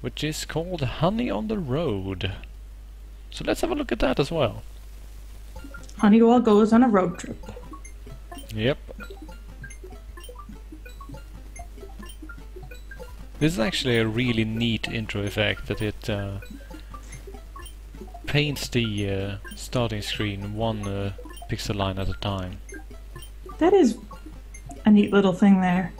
which is called Honey on the Road. So let's have a look at that as well. Haniwa goes on a road trip. Yep. This is actually a really neat intro effect that it paints the starting screen one pixel line at a time. That is a neat little thing there.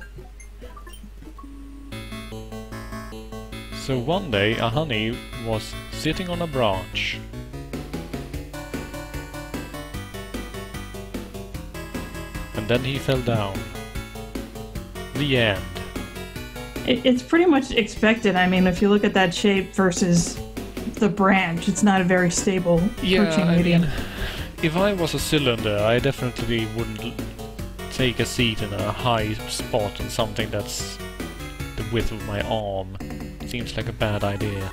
So one day a honey was sitting on a branch. And then he fell down. The end. It's pretty much expected. I mean, if you look at that shape versus the branch, it's not a very stable perching medium. Mean, if I was a cylinder, I definitely wouldn't take a seat in a high spot on something that's the width of my arm. Seems like a bad idea.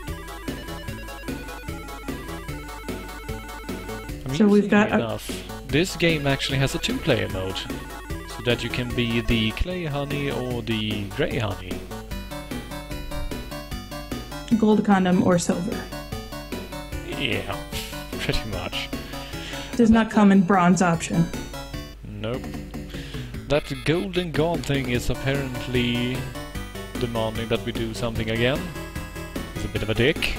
So we've got enough. This game actually has a two-player mode, so that you can be the clay honey or the grey honey. Gold condom or silver. Yeah, pretty much. Does not come in bronze option. Nope. That golden god thing is apparently demanding that we do something again. He's a bit of a dick.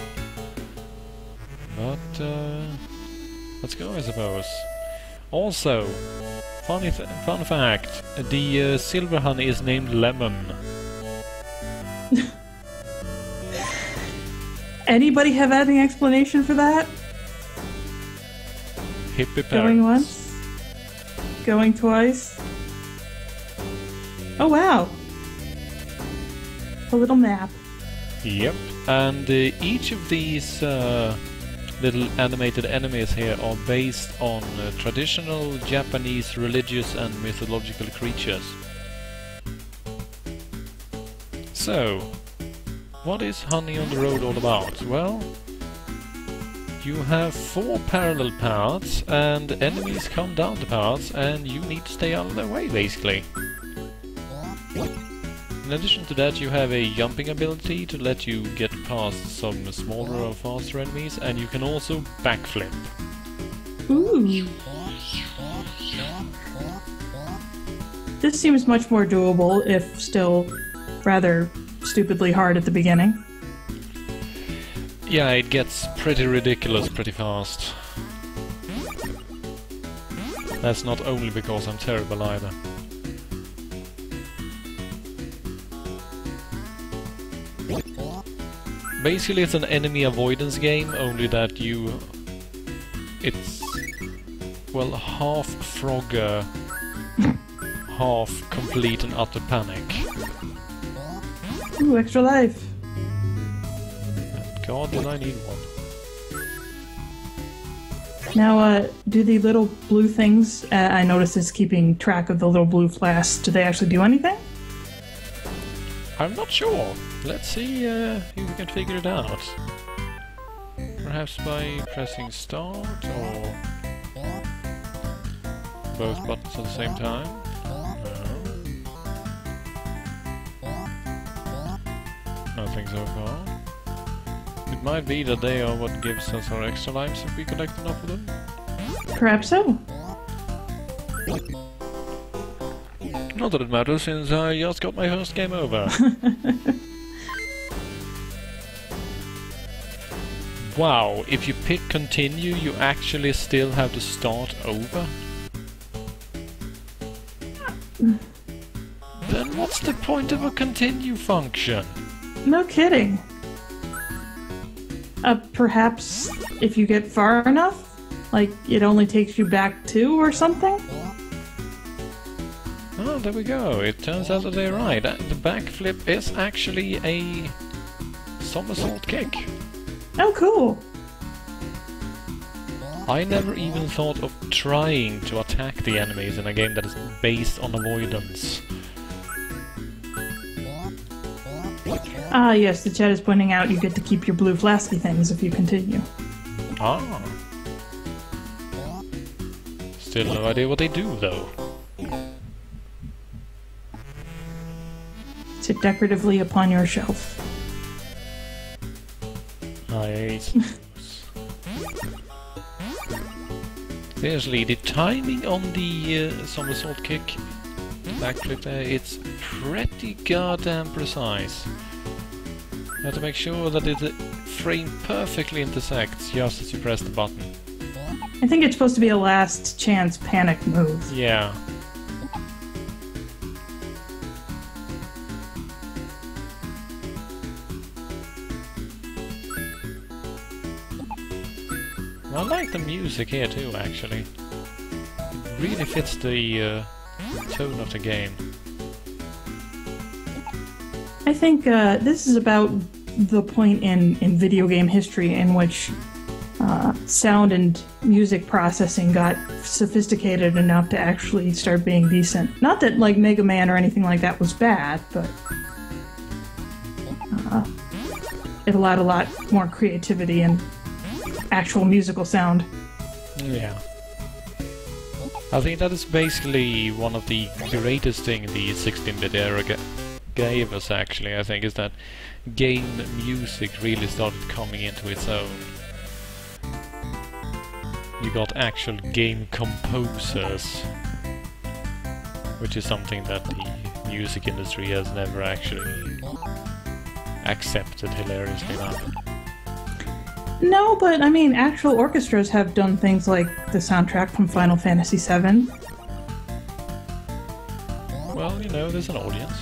But, let's go, I suppose. Also, fun fact, the silver honey is named Lemon. Anybody have any explanation for that? Hippie parents. Going once? Going twice? Oh wow! A little map. Yep. And each of these little animated enemies here are based on traditional Japanese religious and mythological creatures. So, what is Honey on the Road all about? Well, you have 4 parallel paths and enemies come down the paths and you need to stay out of their way, basically. In addition to that, you have a jumping ability to let you get past some smaller or faster enemies, and you can also backflip. Ooh. This seems much more doable, if still rather stupidly hard at the beginning. Yeah, it gets pretty ridiculous pretty fast. That's not only because I'm terrible either. Basically it's an enemy avoidance game, only that it's, well, half Frogger, half complete and utter panic. Ooh, extra life. And God, did I need one. Now, do the little blue things, I noticed it's keeping track of the little blue flasks, do they actually do anything? I'm not sure. Let's see if we can figure it out. Perhaps by pressing start or both buttons at the same time? No. Nothing so far. It might be that they are what gives us our extra lives if we collect enough of them. Perhaps so. Not that it matters, since I just got my first game over. Wow, if you pick continue, you actually still have to start over? Then what's the point of a continue function? No kidding. Perhaps if you get far enough? Like, it only takes you back 2 or something? Oh, there we go. It turns out that they're right. The backflip is actually a somersault kick. Oh, cool. I never even thought of trying to attack the enemies in a game that is based on avoidance. Ah, yes, the chat is pointing out you get to keep your blue flasky things if you continue. Ah. Still no idea what they do, though. Sit decoratively upon your shelf. I suppose. Seriously, the timing on the somersault kick, the backflip there, it's pretty goddamn precise. You have to make sure that the frame perfectly intersects just as you press the button. I think it's supposed to be a last chance panic move. Yeah. I like the music here too, actually. It really fits the tone of the game. I think this is about the point in video game history in which sound and music processing got sophisticated enough to actually start being decent. Not that like Mega Man or anything like that was bad, but it allowed a lot more creativity and actual musical sound. Yeah. I think that is basically one of the greatest things the 16-bit era gave us, actually, I think, is that game music really started coming into its own. You got actual game composers, which is something that the music industry has never actually accepted, hilariously enough. No, but I mean, actual orchestras have done things like the soundtrack from Final Fantasy VII. Well, you know, there's an audience.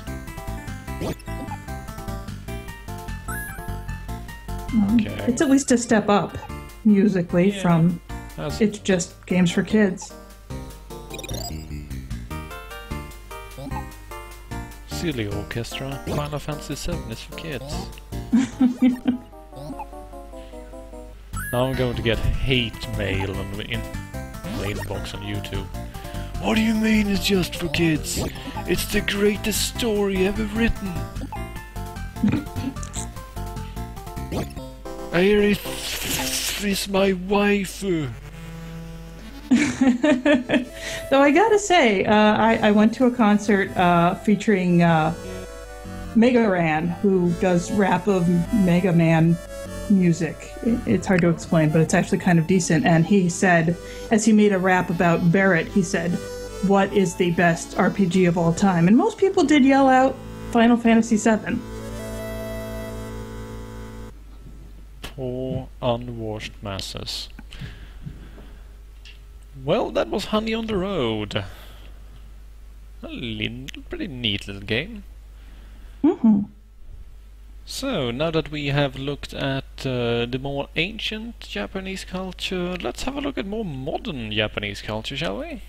Okay. It's at least a step up, musically, from it's just games for kids. Silly orchestra. Final Fantasy VII is for kids. Now I'm going to get hate mail in my inbox on YouTube. What do you mean it's just for kids? It's the greatest story ever written. Aerith is my waifu. Though I gotta say, I went to a concert featuring Mega Ran, who does rap of Mega Man music. It's hard to explain, but it's actually kind of decent. And he said, as he made a rap about Barrett, he said, "What is the best RPG of all time?" And most people did yell out Final Fantasy VII. Poor unwashed masses. Well, that was Honey on the Road. Pretty neat little game. Mm-hmm. So, now that we have looked at the more ancient Japanese culture, let's have a look at more modern Japanese culture, shall we?